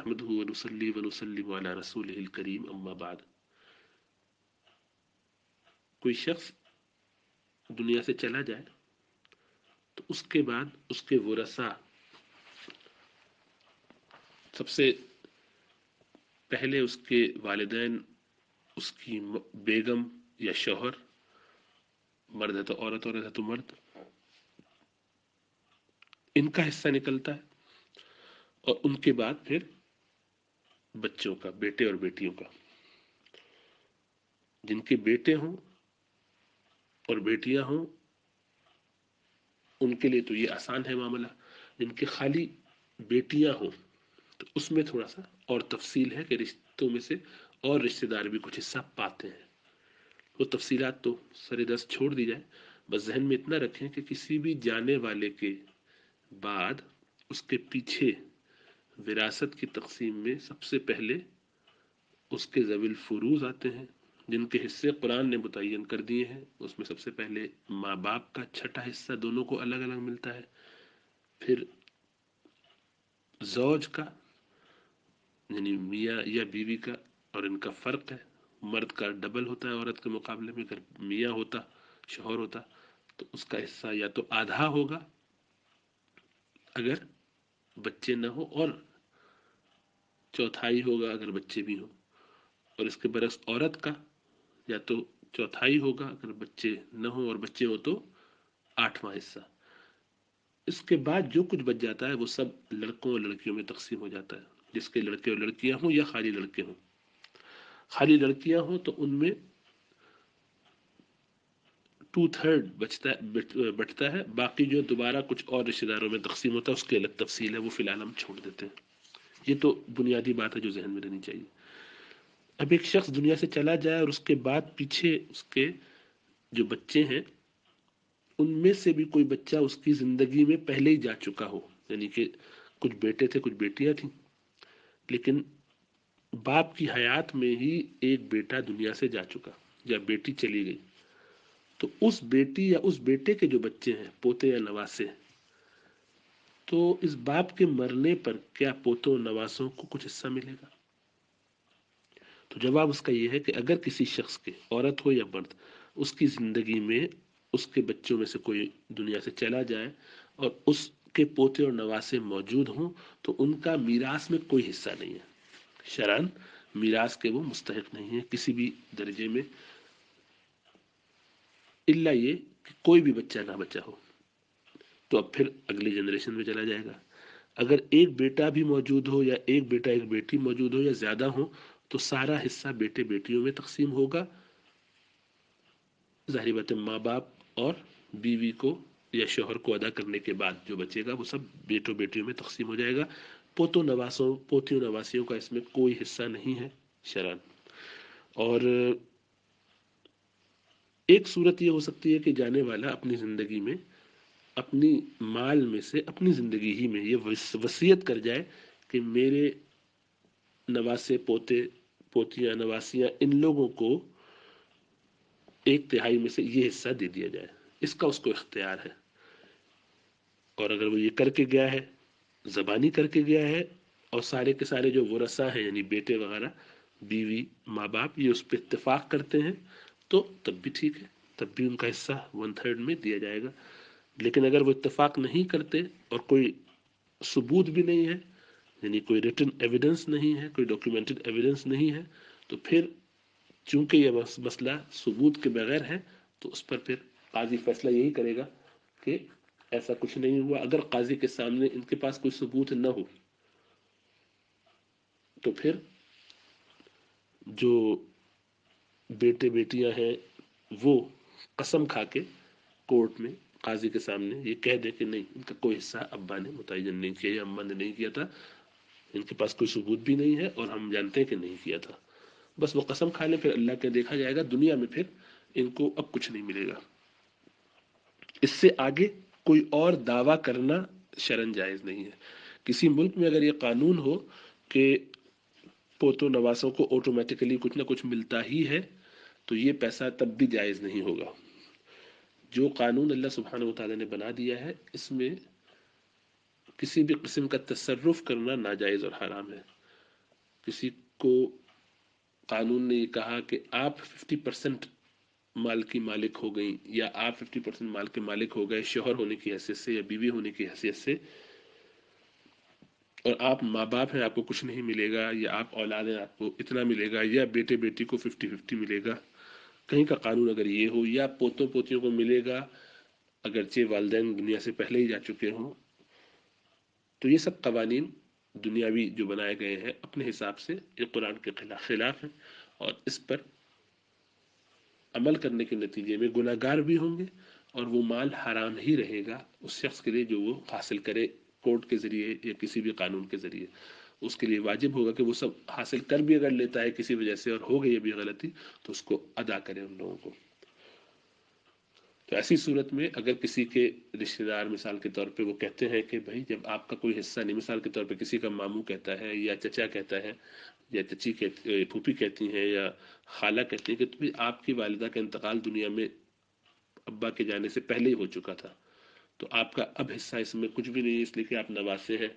نحمده ونصلي ونسلم على رسوله الكريم اما بعد. کوئی شخص دنیا سے چلا جائے تو اس کے بعد اس کے ورثاء سب سے پہلے اس کے والدین، اس کی بیگم یا شوہر، مرد ہے تو عورت، عورت ہے تو مرد، ان کا حصہ نکلتا ہے، اور ان کے بعد پھر بچوں کا، بیٹے اور بیٹیوں کا. جن کے بیٹے ہوں اور بیٹیاں ہوں ان کے لیے تو یہ آسان ہے معاملہ. جن کے خالی بیٹیاں ہوں تو اس میں تھوڑا سا اور تفصیل ہے کہ رشتوں میں سے اور رشتہ دار بھی کچھ حصہ پاتے ہیں. وہ تفصیلات تو سر دست چھوڑ دی جائے، بس ذہن میں اتنا رکھیں کہ کسی بھی جانے والے کے بعد اس کے پیچھے وراثت کی تقسیم میں سب سے پہلے اس کے ذوی الفروض آتے ہیں، جن کے حصے قرآن نے متعین کر دیے ہیں. اس میں سب سے پہلے ماں باپ کا چھٹا حصہ دونوں کو الگ الگ ملتا ہے، پھر زوج کا یعنی میاں یا بیوی کا، اور ان کا فرق ہے، مرد کا ڈبل ہوتا ہے عورت کے مقابلے میں. اگر میاں ہوتا، شوہر ہوتا، تو اس کا حصہ یا تو آدھا ہوگا اگر بچے نہ ہو، اور چوتھائی ہوگا اگر بچے بھی ہوں. اور اس کے برعکس عورت کا یا تو چوتھائی ہوگا اگر بچے نہ ہوں، اور بچے ہو تو آٹھواں حصہ. اس کے بعد جو کچھ بچ جاتا ہے وہ سب لڑکوں اور لڑکیوں میں تقسیم ہو جاتا ہے، جس کے لڑکے اور لڑکیاں ہوں یا خالی لڑکے ہوں. خالی لڑکیاں ہوں تو ان میں 2/3 بچتا ہے، باقی جو دوبارہ کچھ اور رشتہ داروں میں تقسیم ہوتا ہے اس کی الگ تفصیل ہے، وہ فی الحال ہم چھوڑ دیتے ہیں. یہ تو بنیادی بات ہے جو ذہن میں رہنی چاہیے. اب ایک شخص دنیا سے چلا جائے اور اس کے بعد پیچھے اس کے جو بچے ہیں ان میں سے بھی کوئی بچہ اس کی زندگی میں پہلے ہی جا چکا ہو، یعنی کہ کچھ بیٹے تھے کچھ بیٹیاں تھیں، لیکن باپ کی حیات میں ہی ایک بیٹا دنیا سے جا چکا یا بیٹی چلی گئی، تو اس بیٹی یا اس بیٹے کے جو بچے ہیں، پوتے یا نواسے، تو اس باپ کے مرنے پر کیا پوتوں نواسوں کو کچھ حصہ ملے گا؟ تو جواب اس کا یہ ہے کہ اگر کسی شخص کے، عورت ہو یا مرد، اس کی زندگی میں اس کے بچوں میں سے کوئی دنیا سے چلا جائے اور اس کے پوتے اور نواسے موجود ہوں تو ان کا میراث میں کوئی حصہ نہیں ہے. شرعاً میراث کے وہ مستحق نہیں ہے کسی بھی درجے میں، الا یہ کہ کوئی بھی بچہ نہ بچا ہو تو اب پھر اگلی جنریشن میں چلا جائے گا. اگر ایک بیٹا بھی موجود ہو یا ایک بیٹا ایک بیٹی موجود ہو یا زیادہ ہو تو سارا حصہ بیٹے بیٹیوں میں تقسیم ہوگا. ظاہری بات ہے ماں باپ اور بیوی کو یا شوہر کو ادا کرنے کے بعد جو بچے گا وہ سب بیٹوں بیٹیوں میں تقسیم ہو جائے گا. پوتوں نواسوں، پوتیوں نواسیوں کا اس میں کوئی حصہ نہیں ہے شرعاً. اور ایک صورت یہ ہو سکتی ہے کہ جانے والا اپنی زندگی میں اپنی مال میں سے، اپنی زندگی ہی میں یہ وصیت کر جائے کہ میرے نواسے، پوتے پوتیاں، نواسیاں، ان لوگوں کو 1/3 میں سے یہ حصہ دے دیا جائے. اس کا اس کو اختیار ہے. اور اگر وہ یہ کر کے گیا ہے، زبانی کر کے گیا ہے، اور سارے کے سارے جو ورثاء ہیں یعنی بیٹے وغیرہ، بیوی، ماں باپ، یہ اس پہ اتفاق کرتے ہیں تو تب بھی ٹھیک ہے، تب بھی ان کا حصہ 1/3 میں دیا جائے گا. لیکن اگر وہ اتفاق نہیں کرتے اور کوئی ثبوت بھی نہیں ہے، یعنی کوئی ریٹن ایویڈنس نہیں ہے، کوئی ڈاکیومنٹڈ ایویڈنس نہیں ہے، تو پھر چونکہ یہ مسئلہ ثبوت کے بغیر ہے تو اس پر پھر قاضی فیصلہ یہی کرے گا کہ ایسا کچھ نہیں ہوا. اگر قاضی کے سامنے ان کے پاس کوئی ثبوت نہ ہو تو پھر جو بیٹے بیٹیاں ہیں وہ قسم کھا کے کورٹ میں قاضی کے سامنے یہ کہہ دے کہ نہیں، ان کا کوئی حصہ ابا نے متعین نہیں کیا یا اماں نے نہیں کیا تھا، ان کے پاس کوئی ثبوت بھی نہیں ہے اور ہم جانتے ہیں کہ نہیں کیا تھا. بس وہ قسم کھا لیں، پھر اللہ کے دیکھا جائے گا. دنیا میں پھر ان کو اب کچھ نہیں ملے گا. اس سے آگے کوئی اور دعویٰ کرنا شرعاً جائز نہیں ہے. کسی ملک میں اگر یہ قانون ہو کہ پوتوں نواسوں کو آٹومیٹیکلی کچھ نہ کچھ ملتا ہی ہے تو یہ پیسہ تب بھی جائز نہیں ہوگا. جو قانون اللہ سبحانہ و تعالیٰ نے بنا دیا ہے اس میں کسی بھی قسم کا تصرف کرنا ناجائز اور حرام ہے. کسی کو قانون نے یہ کہا کہ آپ 50% مال کی مالک ہو گئی یا آپ 50% مال کے مالک ہو گئے شوہر ہونے کی حیثیت سے یا بیوی ہونے کی حیثیت سے، اور آپ ماں باپ ہیں آپ کو کچھ نہیں ملے گا، یا آپ اولاد ہیں آپ کو اتنا ملے گا، یا بیٹے بیٹی کو 50-50 ملے گا، کہیں کا قانون اگر یہ ہو، یا پوتوں پوتیوں کو ملے گا اگرچہ والدین دنیا سے پہلے ہی جا چکے ہوں، تو یہ سب قوانین دنیاوی جو بنائے گئے ہیں اپنے حساب سے یہ قرآن کے خلاف ہیں، اور اس پر عمل کرنے کے نتیجے میں گناہ گار بھی ہوں گے، اور وہ مال حرام ہی رہے گا اس شخص کے لیے جو وہ حاصل کرے کورٹ کے ذریعے یا کسی بھی قانون کے ذریعے۔ اس کے لیے واجب ہوگا کہ وہ سب حاصل کر بھی اگر لیتا ہے کسی وجہ سے اور ہو گئی بھی غلطی تو اس کو ادا کرے ان لوگوں کو۔ تو ایسی صورت میں اگر کسی کے رشتہ دار مثال کے طور پہ وہ کہتے ہیں کہ بھائی جب آپ کا کوئی حصہ نہیں، مثال کے طور پہ کسی کا ماموں کہتا ہے یا چچا کہتا ہے یا چچی کہتی، پھوپھی کہتی ہیں یا خالہ کہتی ہیں کہ تمہیں آپ کی والدہ کا انتقال دنیا میں ابا کے جانے سے پہلے ہی ہو چکا تھا، تو آپ کا اب حصہ اس میں کچھ بھی نہیں ہے، اس لیے کہ آپ نواسے ہیں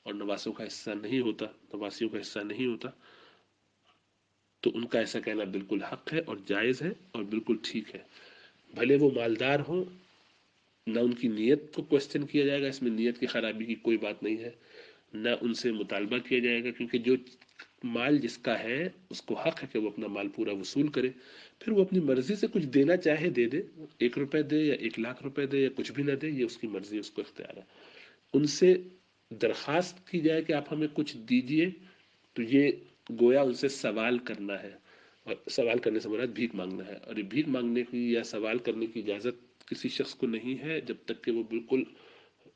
اور نواسوں کا حصہ نہیں ہوتا، نواسیوں کا حصہ نہیں ہوتا، تو ان کا ایسا کہنا بالکل حق ہے اور جائز ہے اور بالکل ٹھیک ہے۔ بھلے وہ مالدار ہوں، نہ ان کی نیت کو کوشچن کیا جائے گا، اس میں نیت کی خرابی کی کوئی بات نہیں ہے، نہ ان سے مطالبہ کیا جائے گا، کیونکہ جو مال جس کا ہے اس کو حق ہے کہ وہ اپنا مال پورا وصول کرے، پھر وہ اپنی مرضی سے کچھ دینا چاہے دے دے، 1 روپے دے یا 1 لاکھ روپے دے یا کچھ بھی نہ دے، یہ اس کی مرضی، اس کو اختیار ہے۔ ان سے درخواست کی جائے کہ آپ ہمیں کچھ دیجئے، تو یہ گویا ان سے سوال کرنا ہے، اور سوال کرنے سے مراد بھیک مانگنا ہے، اور یہ بھیک مانگنے کی یا سوال کرنے کی اجازت کسی شخص کو نہیں ہے جب تک کہ وہ بالکل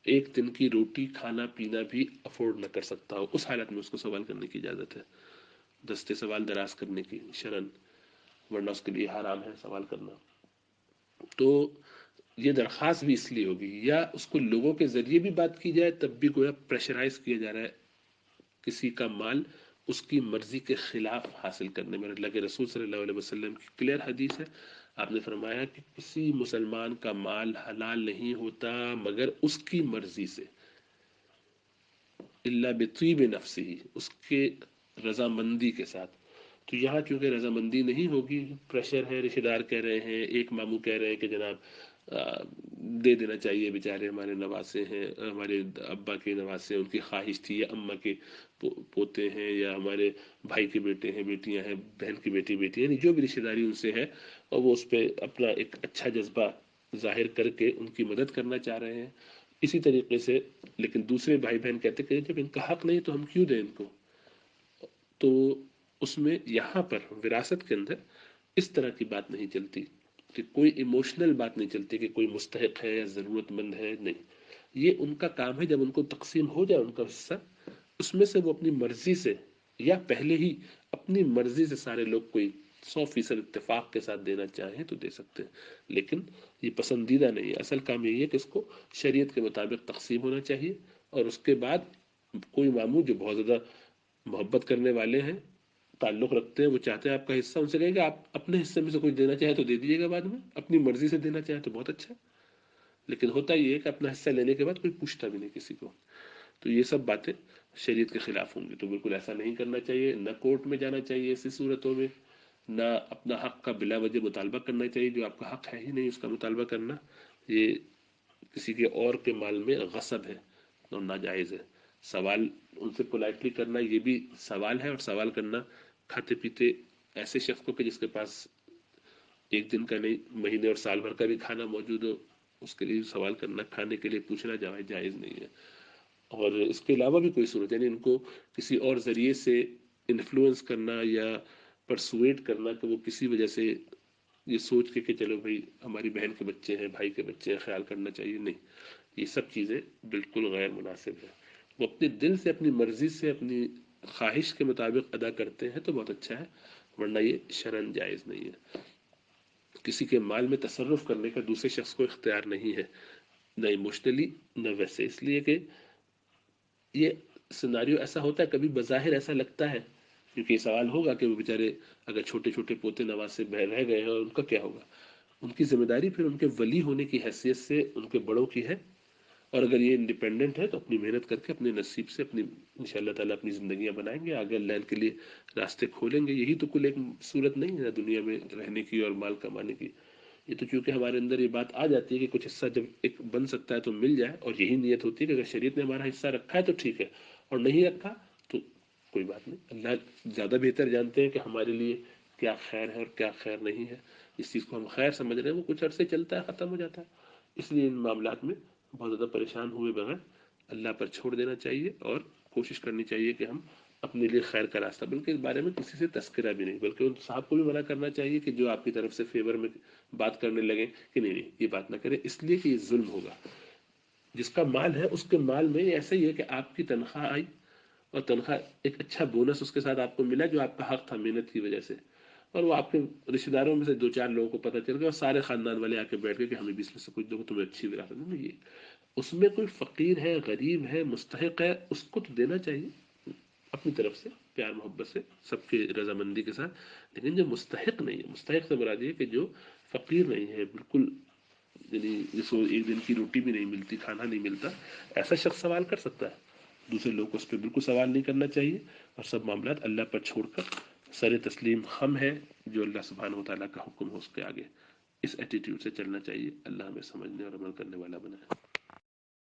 ایک دن کی روٹی کھانا پینا بھی افورڈ نہ کر سکتا ہو، اس حالت میں اس کو سوال کرنے کی اجازت ہے، دستے سوال دراز کرنے کی شرن، ورنہ اس کے لیے حرام ہے سوال کرنا۔ تو یہ درخواست بھی اس لیے ہوگی، یا اس کو لوگوں کے ذریعے بھی بات کی جائے تب بھی گویا پریشرائز کیا جا رہا ہے کسی کا مال اس کی مرضی کے خلاف حاصل کرنے میں۔ اللہ کے رسول صلی اللہ علیہ وسلم کی کلیئر حدیث ہے، آپ نے فرمایا کہ کسی مسلمان کا مال حلال نہیں ہوتا مگر اس کی مرضی سے، اللہ بطیب نفسی، اس کے رضامندی کے ساتھ۔ تو یہاں چونکہ رضامندی نہیں ہوگی، پریشر ہے، رشتہ دار کہہ رہے ہیں، ایک ماموں کہہ رہے ہیں کہ جناب دے دینا چاہیے، بیچارے ہمارے نواسے ہیں، ہمارے ابا کے نواسے ہیں، ان کی خواہش تھی، یا اماں کے پوتے ہیں، یا ہمارے بھائی کے بیٹے ہیں بیٹیاں ہیں، بہن کی بیٹی بیٹی ہیں، جو بھی رشتہ داری ان سے ہے، اور وہ اس پہ اپنا ایک اچھا جذبہ ظاہر کر کے ان کی مدد کرنا چاہ رہے ہیں۔ اسی طریقے سے لیکن دوسرے بھائی بہن کہتے کہ جب ان کا حق نہیں تو ہم کیوں دیں ان کو، تو اس میں یہاں پر وراثت کے اندر اس طرح کی بات نہیں چلتی کہ کوئی ایموشنل بات نہیں چلتی کہ کوئی مستحق ہے یا ضرورت مند ہے، نہیں، یہ ان کا کام ہے، جب ان کو تقسیم ہو جائے ان کا حصہ، اس میں سے وہ اپنی مرضی سے یا پہلے ہی اپنی مرضی سے سارے لوگ کوئی 100% اتفاق کے ساتھ دینا چاہیں تو دے سکتے ہیں، لیکن یہ پسندیدہ نہیں ہے۔ اصل کام یہی ہے کہ اس کو شریعت کے مطابق تقسیم ہونا چاہیے، اور اس کے بعد کوئی ماموں جو بہت زیادہ محبت کرنے والے ہیں، تعلق رکھتے ہیں، وہ چاہتے ہیں آپ کا حصہ، ان سے کہیں کہ آپ اپنے حصے میں سے کچھ دینا چاہیں تو دے دیجیے گا، بعد میں اپنی مرضی سے دینا چاہیں تو بہت اچھا، لیکن ہوتا یہ ہے کہ اپنا حصہ لینے کے بعد کوئی پوچھتا بھی نہیں کسی کو، تو یہ سب باتیں شریعت کے خلاف ہوں گی، تو بالکل ایسا نہیں کرنا چاہیے، نہ کورٹ میں جانا چاہیے ایسی صورتوں میں، نہ اپنا حق کا بلا وجہ مطالبہ کرنا چاہیے، جو آپ کا حق ہے ہی نہیں اس کا مطالبہ کرنا، یہ کسی کے اور کے مال میں غصب ہے اور ناجائز ہے۔ سوال ان سے پولائٹلی کرنا یہ بھی سوال ہے، اور سوال کرنا کھاتے پیتے ایسے شخص کو کہ جس کے پاس ایک دن کا نہیں مہینے اور سال بھر کا بھی کھانا موجود ہو، اس کے لیے سوال کرنا، کھانے کے لیے پوچھنا جائز نہیں ہے۔ اور اس کے علاوہ بھی کوئی صورت یعنی ان کو کسی اور ذریعے سے انفلوئنس کرنا یا پرسویٹ کرنا کہ وہ کسی وجہ سے یہ سوچ کے کہ چلو بھائی ہماری بہن کے بچے ہیں، بھائی کے بچے ہیں، خیال کرنا چاہیے، نہیں، یہ سب چیزیں بالکل غیر مناسب ہیں۔ وہ اپنے دل سے اپنی مرضی سے اپنی خواہش کے مطابق ادا کرتے ہیں تو بہت اچھا ہے، ورنہ یہ شرعاً جائز نہیں ہے۔ کسی کے مال میں تصرف کرنے کا دوسرے شخص کو اختیار نہیں ہے، نہ ایموشنلی نہ ویسے، اس لیے کہ یہ سیناریو ایسا ہوتا ہے، کبھی بظاہر ایسا لگتا ہے، کیونکہ یہ سوال ہوگا کہ وہ بیچارے اگر چھوٹے چھوٹے پوتے نواسے رہ گئے ہیں اور ان کا کیا ہوگا، ان کی ذمہ داری پھر ان کے ولی ہونے کی حیثیت سے ان کے بڑوں کی ہے، اور اگر یہ انڈیپینڈنٹ ہے تو اپنی محنت کر کے اپنے نصیب سے اپنی انشاءاللہ تعالیٰ اپنی زندگیاں بنائیں گے، آگے اللہ کے لیے راستے کھولیں گے. یہی تو کل ایک صورت نہیں ہے دنیا میں رہنے کی اور مال کمانے کی. یہ تو چونکہ ہمارے اندر یہ بات آ جاتی ہے کہ کچھ حصہ جب ایک بن سکتا ہے تو مل جائے، اور یہی نیت ہوتی ہے کہ اگر شریعت نے ہمارا حصہ رکھا ہے تو ٹھیک ہے، اور نہیں رکھا تو کوئی بات نہیں. اللہ زیادہ بہتر جانتے ہیں کہ ہمارے لیے کیا خیر ہے اور کیا خیر نہیں ہے. اس چیز کو ہم خیر سمجھ رہے ہیں، وہ کچھ عرصے چلتا ہے ختم ہو جاتا ہے. اس لیے ان معاملات میں بہت زیادہ پریشان ہوئے بغیر اللہ پر چھوڑ دینا چاہیے، اور کوشش کرنی چاہیے کہ ہم اپنے لیے خیر کا راستہ، بلکہ اس بارے میں کسی سے تذکرہ بھی نہیں، بلکہ ان صاحب کو بھی منع کرنا چاہیے کہ جو آپ کی طرف سے فیور میں بات کرنے لگیں کہ نہیں نہیں یہ بات نہ کریں، اس لیے کہ یہ ظلم ہوگا. جس کا مال ہے اس کے مال میں ایسا ہی ہے کہ آپ کی تنخواہ آئی اور تنخواہ ایک اچھا بونس اس کے ساتھ آپ کو ملا جو آپ کا حق تھا محنت کی وجہ سے، اور وہ آپ کے رشتے داروں میں سے دو چار لوگوں کو پتہ چل گیا اور سارے خاندان والے آ کے بیٹھ گئے کہ ہمیں بھی اس میں سے کچھ دو گے، تمہیں اچھی وراثت نہیں. یہ اس میں کوئی فقیر ہے، غریب ہے، مستحق ہے، اس کو تو دینا چاہیے اپنی طرف سے پیار محبت سے سب کی رضامندی کے ساتھ. لیکن جو مستحق نہیں ہے، مستحق سے مراد یہ کہ جو فقیر نہیں ہے بالکل، یعنی جس کو ایک دن کی روٹی بھی نہیں ملتی، کھانا نہیں ملتا، ایسا شخص سوال کر سکتا ہے. دوسرے لوگ کو اس پہ بالکل سوال نہیں کرنا چاہیے، اور سب معاملات اللہ پر چھوڑ کر سر تسلیم خم ہے جو اللہ سبحانہ و تعالیٰ کا حکم ہو اس کے آگے، اس ایٹیٹیوڈ سے چلنا چاہیے. اللہ ہمیں سمجھنے اور عمل کرنے والا بنائے.